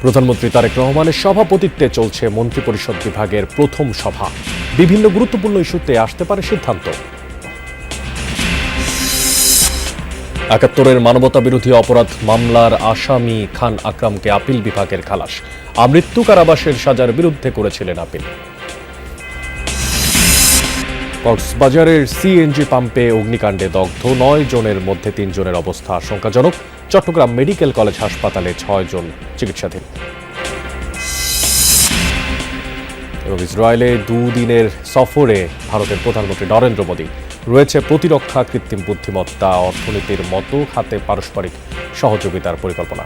প্রধানমন্ত্রী তারেক রহমানের সভাপতিত্বে চলছে মন্ত্রিপরিষদ বিভাগের প্রথম সভা। বিভিন্ন গুরুত্বপূর্ণ ইস্যুতে আসতে পারে সিদ্ধান্ত। ৭১-এর মানবতাবিরোধী অপরাধ মামলার আসামি খান আকরামকে আপিল বিভাগের খালাস। আমৃত্যু কারাবাসের সাজার বিরুদ্ধে করেছিলেন আপিল। কক্সবাজারের সিএনজি পাম্পে অগ্নিকাণ্ডে দগ্ধ ৯ জনের মধ্যে ৩ জনের অবস্থা আশঙ্কাজনক। চট্টগ্রাম মেডিকেল কলেজ হাসপাতালে ৬ জন চিকিৎসাধীন। এবং ইসরায়েলে দুদিনের সফরে ভারতের প্রধানমন্ত্রী নরেন্দ্র মোদী। রয়েছে প্রতিরক্ষা, কৃত্রিম বুদ্ধিমত্তা, অর্থনীতির মতো খাতে পারস্পরিক সহযোগিতার পরিকল্পনা।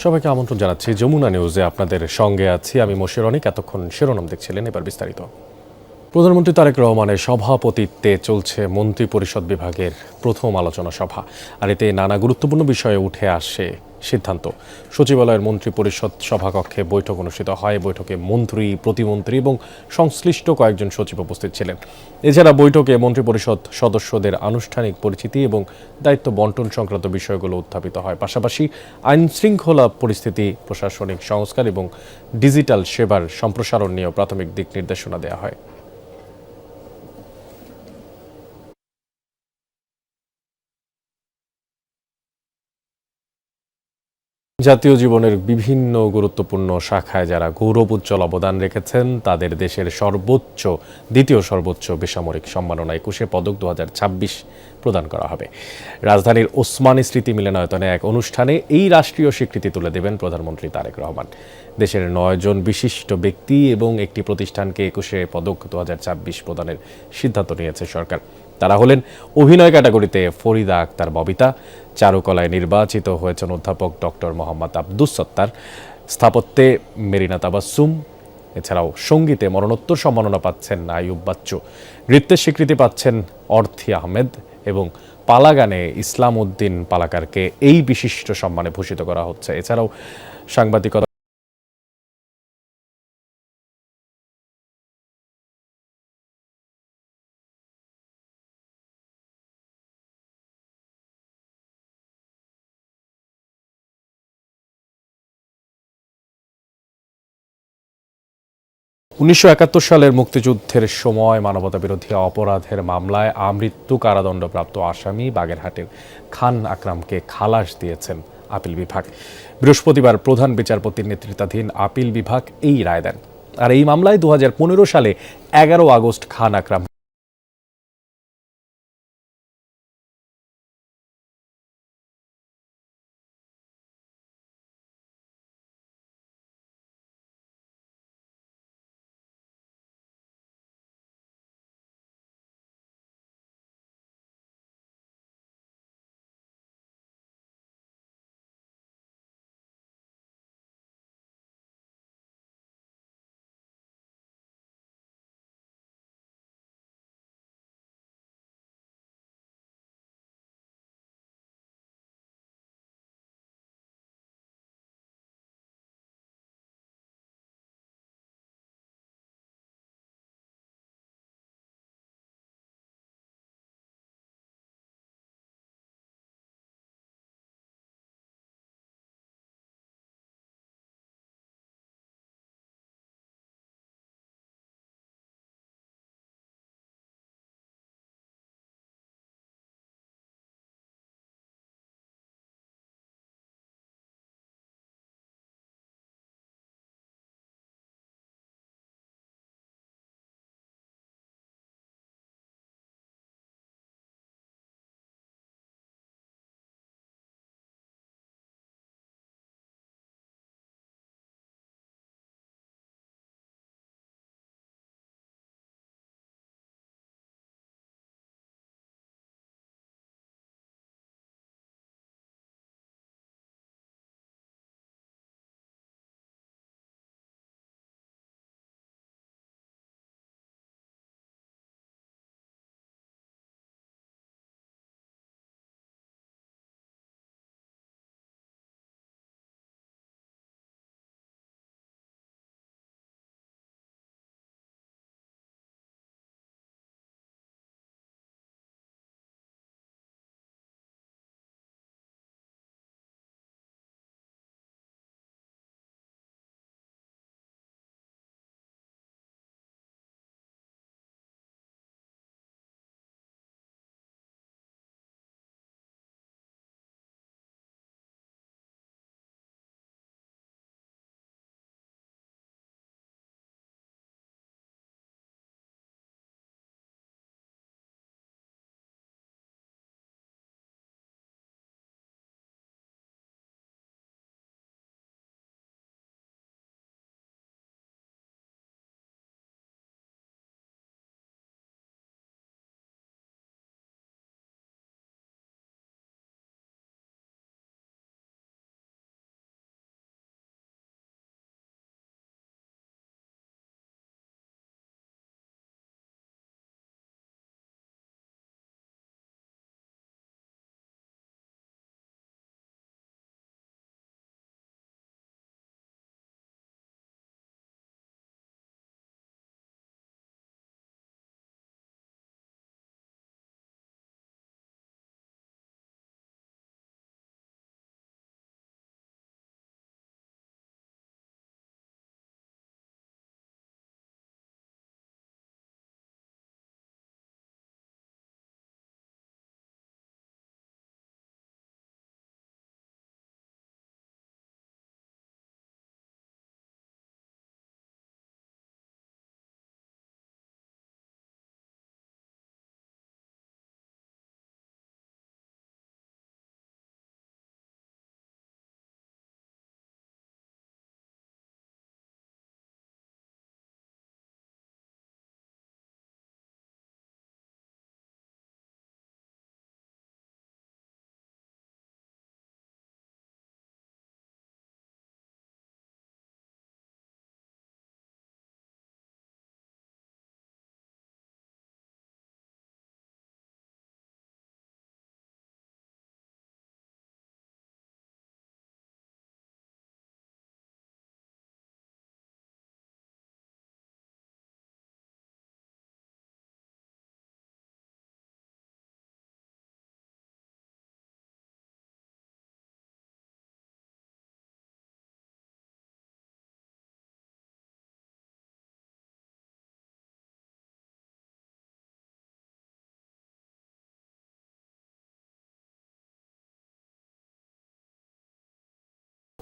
সবাইকে আমন্ত্রণ জানাচ্ছি যমুনা নিউজে। আপনাদের সঙ্গে আছি আমি মশির অনিক। এতক্ষণ শিরোনাম দেখছিলেন, এবার বিস্তারিত। প্রধানমন্ত্রী তারেক রহমানের সভাপতিত্বে চলছে মন্ত্রিপরিষদ বিভাগের প্রথম আলোচনা সভা। আর এতে নানা গুরুত্বপূর্ণ বিষয়ে উঠে আসে সিদ্ধান্ত। সচিবালয়ের মন্ত্রিপরিষদ সভাকক্ষে বৈঠক অনুষ্ঠিত হয়। বৈঠকে মন্ত্রী, প্রতিমন্ত্রী এবং সংশ্লিষ্ট কয়েকজন সচিব উপস্থিত ছিলেন। এছাড়া বৈঠকে মন্ত্রিপরিষদ সদস্যদের আনুষ্ঠানিক পরিচিতি এবং দায়িত্ব বন্টন সংক্রান্ত বিষয়গুলো উত্থাপিত হয়। পাশাপাশি আইন শৃঙ্খলা পরিস্থিতি, প্রশাসনিক সংস্কার এবং ডিজিটাল সেবার সম্প্রসারণ নিয়েও প্রাথমিক দিক নির্দেশনা দেওয়া হয়। জাতীয় জীবনের বিভিন্ন গুরুত্বপূর্ণ শাখায় যারা গৌরবোজ্জ্বল অবদান রেখেছেন তাদের দেশের দ্বিতীয় সর্বোচ্চ বেসামরিক সম্মাননা ২১শে পদক ২০২৬ প্রদান করা হবে। রাজধানীর ওসমানী স্মৃতি মিলনায়তনে এক অনুষ্ঠানে এই রাষ্ট্রীয় স্বীকৃতি তুলে দেবেন প্রধানমন্ত্রী তারেক রহমান। দেশের ৯ জন বিশিষ্ট ব্যক্তি এবং একটি প্রতিষ্ঠানকে ২১শে পদক ২০২৬ প্রদানের সিদ্ধান্ত নিয়েছে সরকার। তারা হলেন অভিনয় ক্যাটাগরিতে ফরিদা আক্তার ববিতা, চারুকলায় নির্বাচিত হয়েছেন অধ্যাপক ডক্টর মোহাম্মদ আব্দুস সত্তার, স্থাপত্যে মেরিনা তাবাসসুম, এছাড়াও সঙ্গীতে মরণোত্তর সম্মাননা পাচ্ছেন আইয়ুব বাচ্চু, নৃত্যের স্বীকৃতি পাচ্ছেন অর্থী আহমেদ এবং পালাগানে ইসলাম উদ্দিন পালাকারকে এই বিশিষ্ট সম্মানে ভূষিত করা হচ্ছে। এছাড়াও সাংবাদিকতা ১৯৭১ সালের মুক্তিযুদ্ধের সময় মানবতাবিরোধী অপরাধের মামলায় আমৃত্যু কারাদণ্ডপ্রাপ্ত আসামি বাগেরহাটের খান আকরামকে খালাস দিয়েছেন আপিল বিভাগ। বৃহস্পতিবার প্রধান বিচারপতির নেতৃত্বাধীন আপিল বিভাগ এই রায় দেন। আর এই মামলায় ২০১৫ সালে ১১ আগস্ট খান আকরাম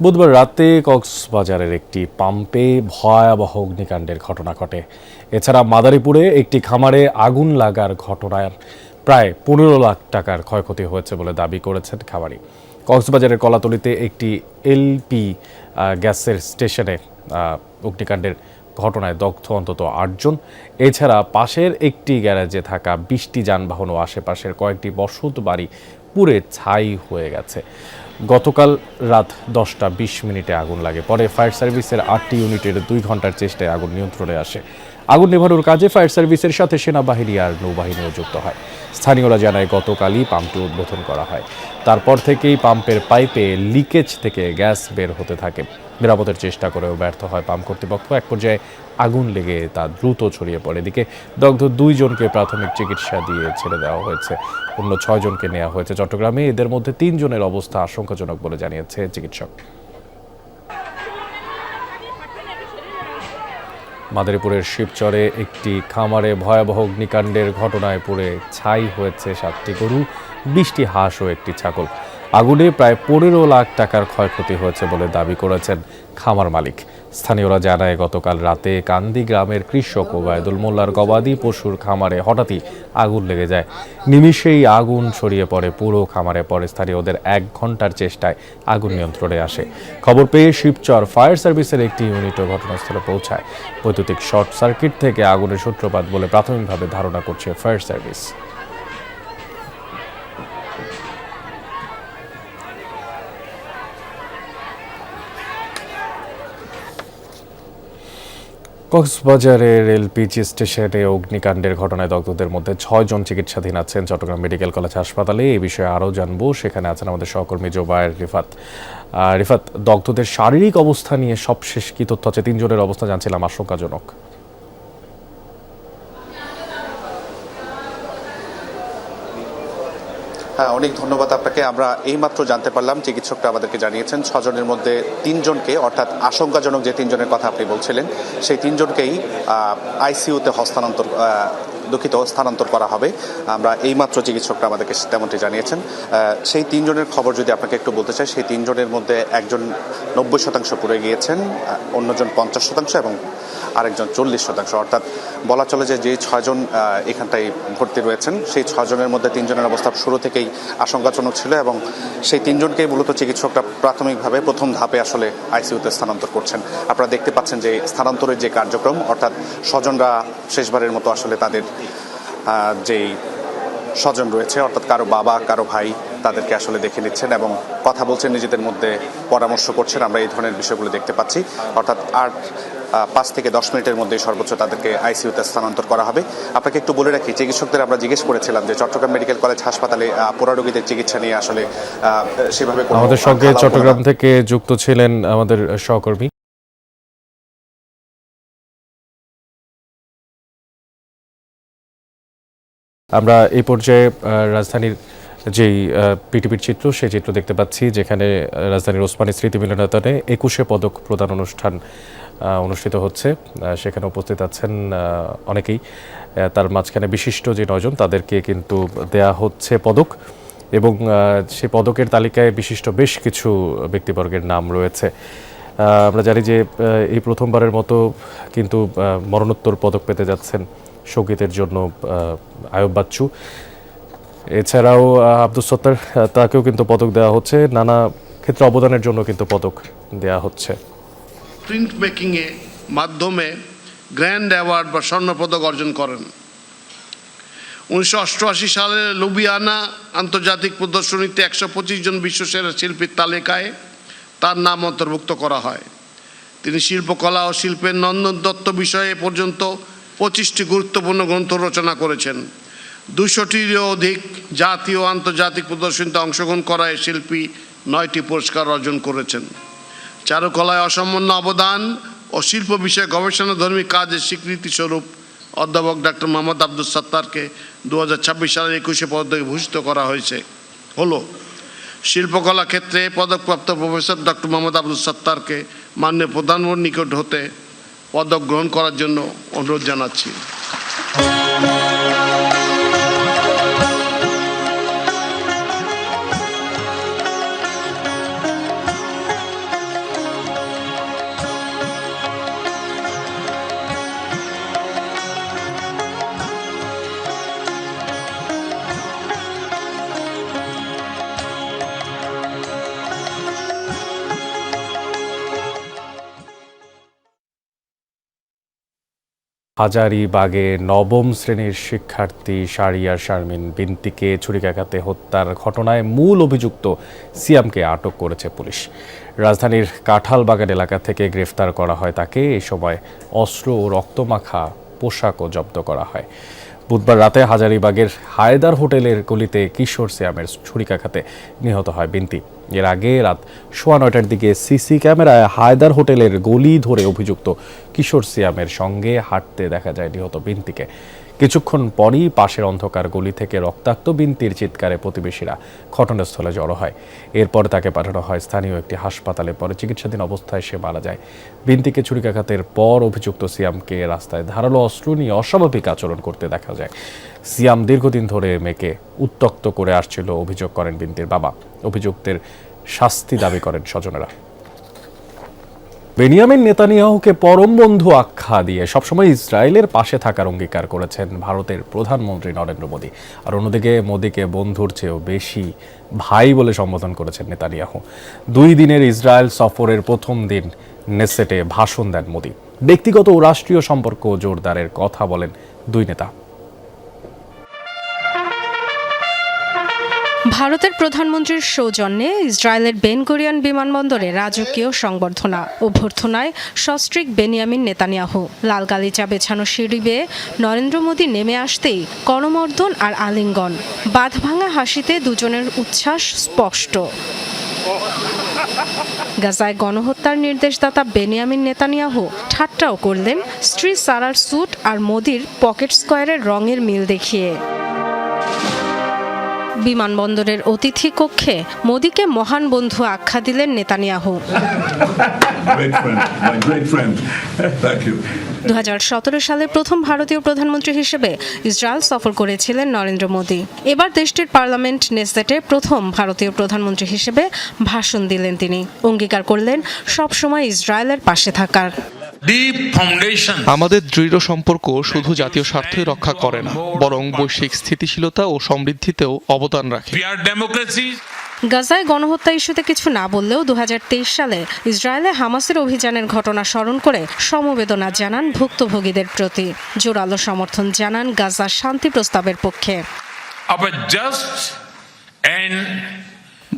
বুধবার রাতে কক্সবাজারের একটি পাম্পে ভয়াবহ অগ্নিকাণ্ডের ঘটনা ঘটে। এছাড়া মাদারীপুরে একটি খামারে আগুন লাগার ঘটনার প্রায় 15 লাখ টাকার ক্ষয়ক্ষতি হয়েছে বলে দাবি করেছেন খামারি। কক্সবাজারের কলাতলিতে একটি এলপি গ্যাসের স্টেশনে অগ্নিকাণ্ডের ঘটনায় দগ্ধ অন্তত 8 জন। এছাড়া পাশের একটি গ্যারেজে থাকা 20টি যানবাহন ও আশেপাশের কয়েকটি বসত বাড়ি পুড়ে ছাই হয়ে গেছে। গতকাল রাত 10টা 20 মিনিটে আগুন লাগে। পরে ফায়ার সার্ভিসের 8টি ইউনিটের 2 ঘন্টার চেষ্টায় আগুন নিয়ন্ত্রণে আসে। আগুন নেভানোর কাজে ফায়ার সার্ভিসের সাথে সেনাবাহিনী আর নৌবাহিনীও যুক্ত হয়। স্থানীয়রা জানায় গতকালই পাম্পটি উদ্বোধন করা হয়। তারপর থেকেই পাম্পের পাইপে লিকেজ থেকে গ্যাস বের হতে থাকে। মেরামতের চেষ্টা করেও ব্যর্থ হয় পাম্প কর্তৃপক্ষ। এক পর্যায়ে আগুন লেগে তা দ্রুত ছড়িয়ে পড়ে। এদিকে দগ্ধ 2 জনকে প্রাথমিক চিকিৎসা দিয়ে ছেড়ে দেওয়া হয়েছে। অন্য 6 জনকে নেওয়া হয়েছে চট্টগ্রামে। এদের মধ্যে 3 জনের অবস্থা আশঙ্কাজনক বলে জানিয়েছে চিকিৎসক। মাদারীপুরের শিবচরে একটি খামারে ভয়াবহ অগ্নিকাণ্ডের ঘটনায় পুড়ে ছাই হয়েছে 7টি গরু, 20টি হাঁস ও একটি ছাগল। আগুনে প্রায় 15 লাখ টাকার ক্ষয়ক্ষতি হয়েছে বলে দাবি করেছেন খামার মালিক। স্থানীয়রা জানায় গতকাল রাতে কান্দি গ্রামের কৃষক ওবায়দুল মোল্লার গবাদি পশুর খামারে হঠাৎই আগুন লেগে যায়। নিমিষেই আগুন ছড়িয়ে পড়ে পুরো খামারে। পরে স্থানীয়দের 1 ঘন্টার চেষ্টায় আগুন নিয়ন্ত্রণে আসে। খবর পেয়ে শিবচর ফায়ার সার্ভিসের একটি ইউনিটও ঘটনাস্থলে পৌঁছায়। বৈদ্যুতিক শর্ট সার্কিট থেকে আগুনের সূত্রপাত বলে প্রাথমিকভাবে ধারণা করছে ফায়ার সার্ভিস। কক্সবাজারের এলপিজি স্টেশনে অগ্নিকাণ্ডের ঘটনায় দগ্ধদের মধ্যে 6 জন চিকিৎসাধীন আছেন চট্টগ্রাম মেডিকেল কলেজ হাসপাতালে। এই বিষয়ে আরও জানবো, সেখানে আছেন আমাদের সহকর্মী জোবায়ের রিফাত। রিফাত, দগ্ধদের শারীরিক অবস্থা নিয়ে সবশেষ কি তথ্য আছে? 3 জনের অবস্থা জানছিলাম আশঙ্কাজনক। হ্যাঁ, অনেক ধন্যবাদ আপনাকে। আমরা এইমাত্র জানতে পারলাম, চিকিৎসকরা আমাদেরকে জানিয়েছেন 6 জনের মধ্যে 3 জনকে, অর্থাৎ আশঙ্কাজনক যে 3 জনের কথা আপনি বলছিলেন, সেই 3 জনকেই আইসিইউতে স্থানান্তর করা হবে। আমরা এইমাত্র চিকিৎসকরা আমাদেরকে তেমনটি জানিয়েছেন। সেই 3 জনের খবর যদি আপনাকে একটু বলতে চাই, সেই 3 জনের মধ্যে একজন 90% পুড়ে গিয়েছেন, অন্যজন 50% এবং আরেকজন 40%। অর্থাৎ বলা চলে যে 6 জন এখানটায় ভর্তি রয়েছেন, সেই 6 জনের মধ্যে 3 জনের অবস্থা শুরু থেকেই আশঙ্কাজনক ছিল এবং সেই 3 জনকেই মূলত চিকিৎসকরা প্রাথমিকভাবে প্রথম ধাপে আসলে আইসিইউতে স্থানান্তর করছেন। আপনারা দেখতে পাচ্ছেন যে স্থানান্তরের যে কার্যক্রম, অর্থাৎ স্বজনরা শেষবারের মতো আসলে তাদের যেই স্বজন রয়েছে, অর্থাৎ কারো বাবা কারো ভাই, তাদেরকে আসলে দেখে নিচ্ছেন এবং কথা বলছেন, নিজেদের মধ্যে পরামর্শ করছেন। আমরা এই ধরনের বিষয়গুলো দেখতে পাচ্ছি। অর্থাৎ 5 থেকে 10 মিনিটের মধ্যে সর্বোচ্চ তাদেরকে আইসিইউতে স্থানান্তর করা হবে। আপনাকে একটু বলে রাখি, চিকিৎসকদের আমরা জিজ্ঞেস করেছিলাম যে চট্টগ্রাম মেডিকেল কলেজ হাসপাতালে পোড়া রোগীদের চিকিৎসা নিয়ে আসলে সেভাবে আমাদের সঙ্গে চট্টগ্রাম থেকে যুক্ত ছিলেন আমাদের সহকর্মী। আমরা এই পর্যায়ে রাজধানীর যেই পিটিপির চিত্র, সেই চিত্র দেখতে পাচ্ছি, যেখানে রাজধানীর ওসমানী স্মৃতি মিলনায়তনে 21শে পদক প্রদান অনুষ্ঠান অনুষ্ঠিত হচ্ছে। সেখানে উপস্থিত আছেন অনেকেই। তার মাঝখানে বিশিষ্ট যে 9 জন, তাদেরকে কিন্তু দেয়া হচ্ছে পদক এবং সেই পদকের তালিকায় বিশিষ্ট বেশ কিছু ব্যক্তিবর্গের নাম রয়েছে। আমরা জানি যে এই প্রথমবারের মতো কিন্তু মরণোত্তর পদক পেতে যাচ্ছেন সঙ্গীতের জন্য আয়ুব বাচ্চু। এছাড়াও আব্দুস সত্তার, তাকেও কিন্তু পদক দেওয়া হচ্ছে। নানা ক্ষেত্রে অবদানের জন্য কিন্তু পদক দেওয়া হচ্ছে। প্রিন্ট মেকিংয়ে মাধ্যমে গ্র্যান্ড অ্যাওয়ার্ড বা স্বর্ণপদক অর্জন করেন। 1988 সালে লুবিয়ানা আন্তর্জাতিক প্রদর্শনীতে 125 জন বিশ্বসেরা শিল্পীর তালিকায় তার নাম অন্তর্ভুক্ত করা হয়। তিনি শিল্পকলা ও শিল্পের নন্দন তত্ত্ব বিষয়ে পর্যন্ত 25টি গুরুত্বপূর্ণ গ্রন্থ রচনা করেছেন। 200টিরও অধিক জাতীয় ও আন্তর্জাতিক প্রদর্শনীতে অংশগ্রহণ করায় শিল্পী 9টি পুরস্কার অর্জন করেছেন। চারুকলায় অসামান্য অবদান ও শিল্প বিষয়ে গবেষণাধর্মী কাজের স্বীকৃতি স্বরূপ অধ্যাপক ডক্টর মোহাম্মদ আব্দুস সত্তারকে 2026 সালের 21শে পদকে ভূষিত করা হলো। শিল্পকলা ক্ষেত্রে পদকপ্রাপ্ত প্রফেসর ডক্টর মোহাম্মদ আব্দুস সত্তারকে মাননীয় প্রধানমন্ত্রীর নিকট হতে পদক গ্রহণ করার জন্য অনুরোধ জানাচ্ছি। হাজারীবাগে নবম শ্রেণীর শিক্ষার্থী শাহরিয়ার শারমিন বিনতিকে ছুরিকাঘাতে হত্যার ঘটনায় মূল অভিযুক্ত সিয়ামকে আটক করেছে পুলিশ। রাজধানীর কাঁঠালবাগান এলাকা থেকে গ্রেফতার করা হয় তাকে। এই সময় অস্ত্র ও রক্তমাখা পোশাকও জব্দ করা হয়। বুধবার রাতে হাজারীবাগের হায়দার হোটেলের গলিতে কিশোর সিয়ামের ছুরিকাঘাতে নিহত হয় বিনতি। এর আগে রাত 9:15টার দিকে সিসি ক্যামেরায় হায়দার হোটেলের গলি ধরে অভিযুক্ত কিশোর সিয়ামের সঙ্গে হাঁটতে দেখা যায় নিহত বিনতিকে। কিছুক্ষণ পরই পাশের অন্ধকার গলি থেকে রক্তাক্ত বিনতির চিৎকারে প্রতিবেশীরা ঘটনাস্থলে জড়ো হয়। এরপর তাকে পাঠানো হয় স্থানীয় একটি হাসপাতালে। পরে চিকিৎসাধীন অবস্থায় সে মারা যায়। বিনতিকে ছুরিকাঘাতের পর অভিযুক্ত সিয়ামকে রাস্তায় ধারালো অস্ত্র নিয়ে অস্বাভাবিক আচরণ করতে দেখা যায়। সিয়াম দীর্ঘদিন ধরে মেয়েকে উত্ত্যক্ত করে আসছিল অভিযোগ করেন বিনতির বাবা। অভিযুক্তের শাস্তি দাবি করেন স্বজনেরা। বেনিয়ামিন নেতানিয়াহুকে পরম বন্ধু আখ্যা দিয়ে সবসময় ইসরায়েলের পাশে থাকার অঙ্গীকার করেছেন ভারতের প্রধানমন্ত্রী নরেন্দ্র মোদী। আর অন্যদিকে মোদীকে বন্ধুর চেয়েও বেশি ভাই বলে সম্বোধন করেছেন নেতানিয়াহু। 2 দিনের ইসরায়েল সফরের প্রথম দিন নেসেটে ভাষণ দেন মোদী। ব্যক্তিগত ও রাষ্ট্রীয় সম্পর্ক জোরদারের কথা বলেন দুই নেতা। ভারতের প্রধানমন্ত্রীর সৌজন্যে ইসরায়েলের বেন গুরিয়ন বিমানবন্দরে রাজকীয় সংবর্ধনা। অভ্যর্থনায় সস্ত্রীক বেনিয়ামিন নেতানিয়াহু। লাল গালিচা বেছানো সিঁড়ি বেয়ে নরেন্দ্র মোদী নেমে আসতেই করমর্দন আর আলিঙ্গন। বাঁধভাঙা হাসিতে দুজনের উচ্ছ্বাস স্পষ্ট। গাজায় গণহত্যার নির্দেশদাতা বেনিয়ামিন নেতানিয়াহু ঠাট্টাও করলেন স্ত্রী সারার স্যুট আর মোদীর পকেট স্কোয়ারের রঙের মিল দেখিয়ে। বিমানবন্দরের অতিথি কক্ষে মোদীকে মহান বন্ধু আখ্যা দিলেন নেতানিয়াহু। 2017 সালে প্রথম ভারতীয় প্রধানমন্ত্রী হিসেবে ইসরায়েল সফর করেছিলেন নরেন্দ্র মোদী। এবার দেশটির পার্লামেন্ট নেসেটে প্রথম ভারতীয় প্রধানমন্ত্রী হিসেবে ভাষণ দিলেন তিনি। অঙ্গীকার করলেন সবসময় ইসরায়েলের পাশে থাকার। আমাদের দৃঢ় সম্পর্ক শুধু জাতীয় স্বার্থই রক্ষা করে না, বরং বৈশ্বিক স্থিতিশীলতা ও সমৃদ্ধিতেও অবদান রাখে। গাজায় গণহত্যা ইস্যুতে কিছু না বললেও 2023 সালে ইসরায়েলে হামাসের অভিযানের ঘটনা স্মরণ করে সমবেদনা জানান ভুক্তভোগীদের প্রতি। জোরালো সমর্থন জানান গাজার শান্তি প্রস্তাবের পক্ষে।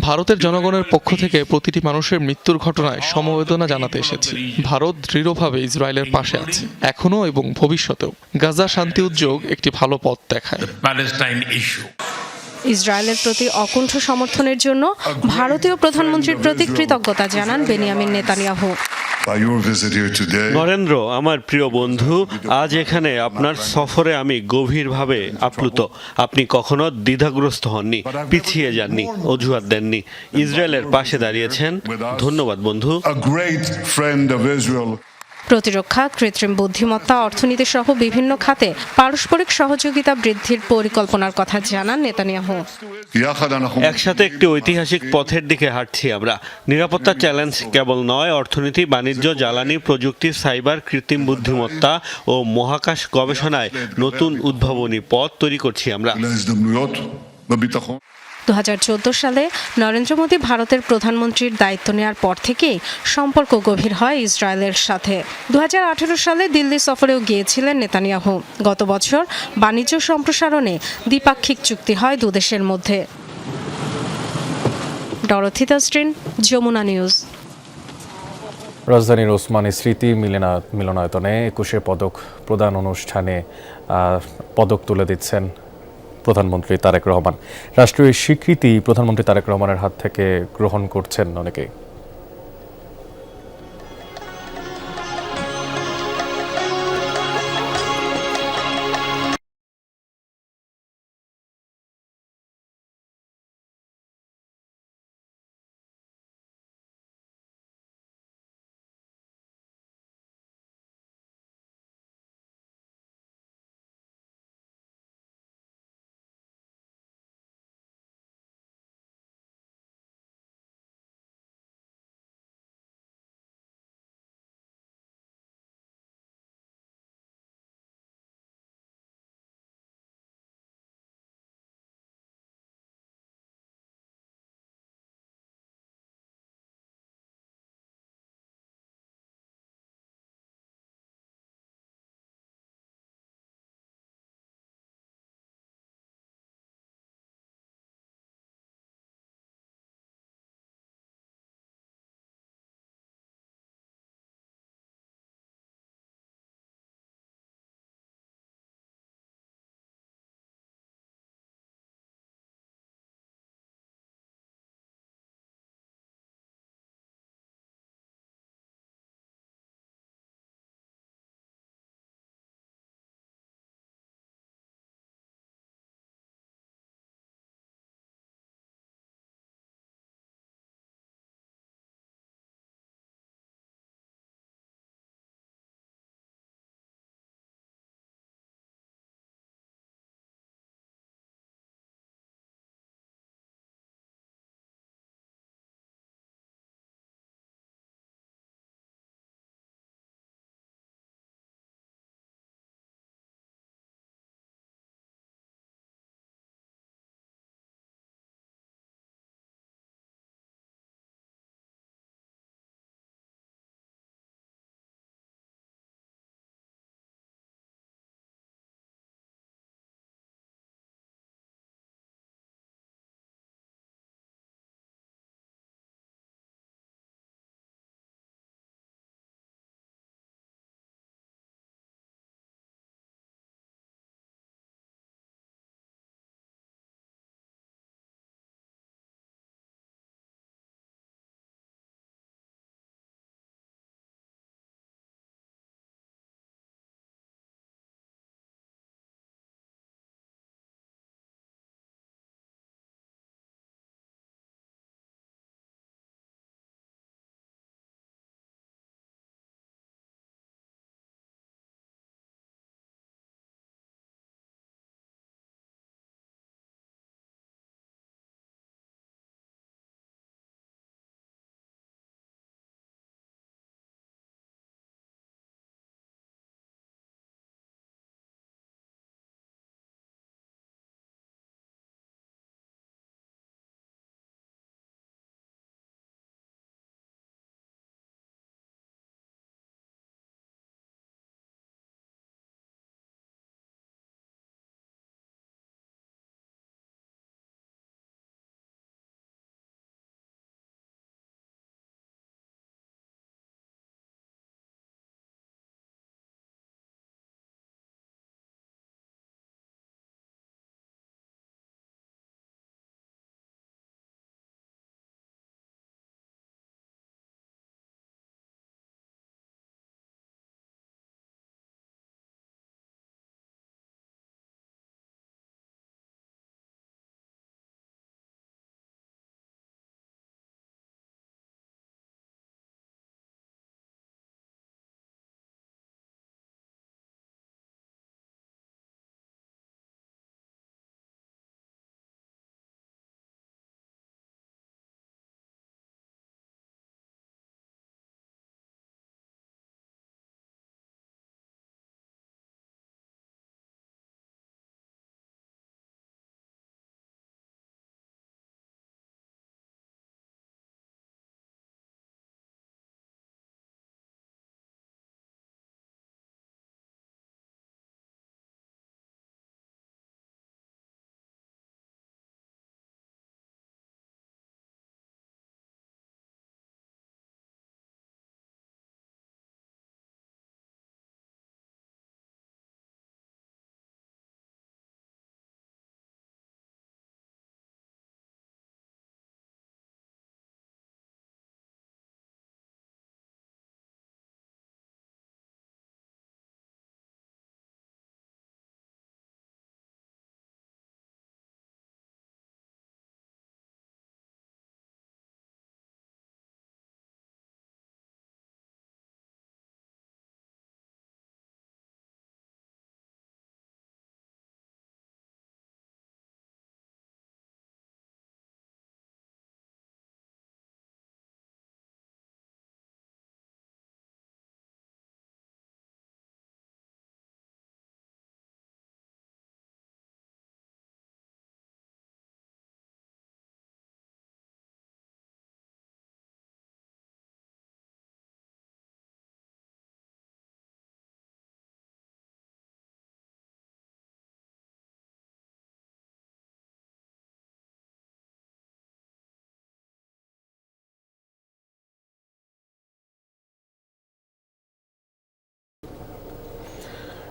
ভারতের জনগণের পক্ষ থেকে প্রতিটি মানুষের মৃত্যুর ঘটনায় সমবেদনা জানাতে এসেছি। ভারত দৃঢ়ভাবে ইসরায়েলের পাশে আছে, এখনো এবং ভবিষ্যতেও। গাজা শান্তি উদ্যোগ একটি ভালো পথ দেখায়। ইসরায়েলের প্রতি অকুণ্ঠ সমর্থনের জন্য ভারতীয় প্রধানমন্ত্রীর প্রতি কৃতজ্ঞতা জানান বেনিয়ামিন নেতানিয়াহু। নরেন্দ্র, আমার প্রিয় বন্ধু, আজ এখানে আপনার সফরে আমি গভীরভাবে আপ্লুত। আপনি কখনো দ্বিধাগ্রস্ত হননি, পিছিয়ে যাননি, অজুহাত দেননি, ইসরায়েলের পাশে দাঁড়িয়েছেন। ধন্যবাদ বন্ধু। প্রতিরক্ষা, কৃত্রিম বুদ্ধিমত্তা, অর্থনীতি সহ বিভিন্ন খাতে পারস্পরিক সহযোগিতা বৃদ্ধির পরিকল্পনার কথা জানান নেতানিয়াহু। একসাথে একটি ঐতিহাসিক পথের দিকে হাঁটছি আমরা। নিরাপত্তা চ্যালেঞ্জ কেবল নয়, অর্থনীতি, বাণিজ্য, জ্বালানি, প্রযুক্তি, সাইবার, কৃত্রিম বুদ্ধিমত্তা ও মহাকাশ গবেষণায় নতুন উদ্ভাবনী পথ তৈরি করছি আমরা। 2014 সালে নরেন্দ্র মোদী ভারতের প্রধানমন্ত্রীর দায়িত্ব নেওয়ার পর থেকেই সম্পর্ক গভীর হয় ইসরায়েলের সাথে। 2018 সালে দিল্লি সফরেও গিয়েছিলেন নেতানিয়াহু। গত বছর বাণিজ্য সম্প্রসারণে দ্বিপাক্ষিক চুক্তি হয় দুদেশের মধ্যে। Dorothy Tasrin, Jamuna news. রাজধানীর ওসমানী স্মৃতি মিলনায়তনে 21শে পদক প্রদান অনুষ্ঠানে পদক তুলে দিচ্ছেন প্রধানমন্ত্রী তারেক রহমান। রাষ্ট্রীয় স্বীকৃতি প্রধানমন্ত্রী তারেক রহমানের হাত থেকে গ্রহণ করছেন অনেকেই।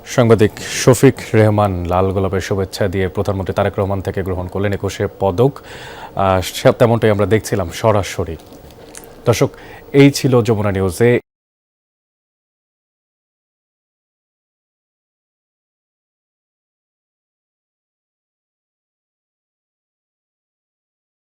সাংবাদিক শফিক রেহমান লাল গোলাপের শুভেচ্ছা দিয়ে প্রধানমন্ত্রী তারেক রহমান থেকে গ্রহণ করলেন 21 পদক। তেমনটাই আমরা দেখছিলাম সরাসরি। দর্শক, এই ছিল যমুনা নিউজে।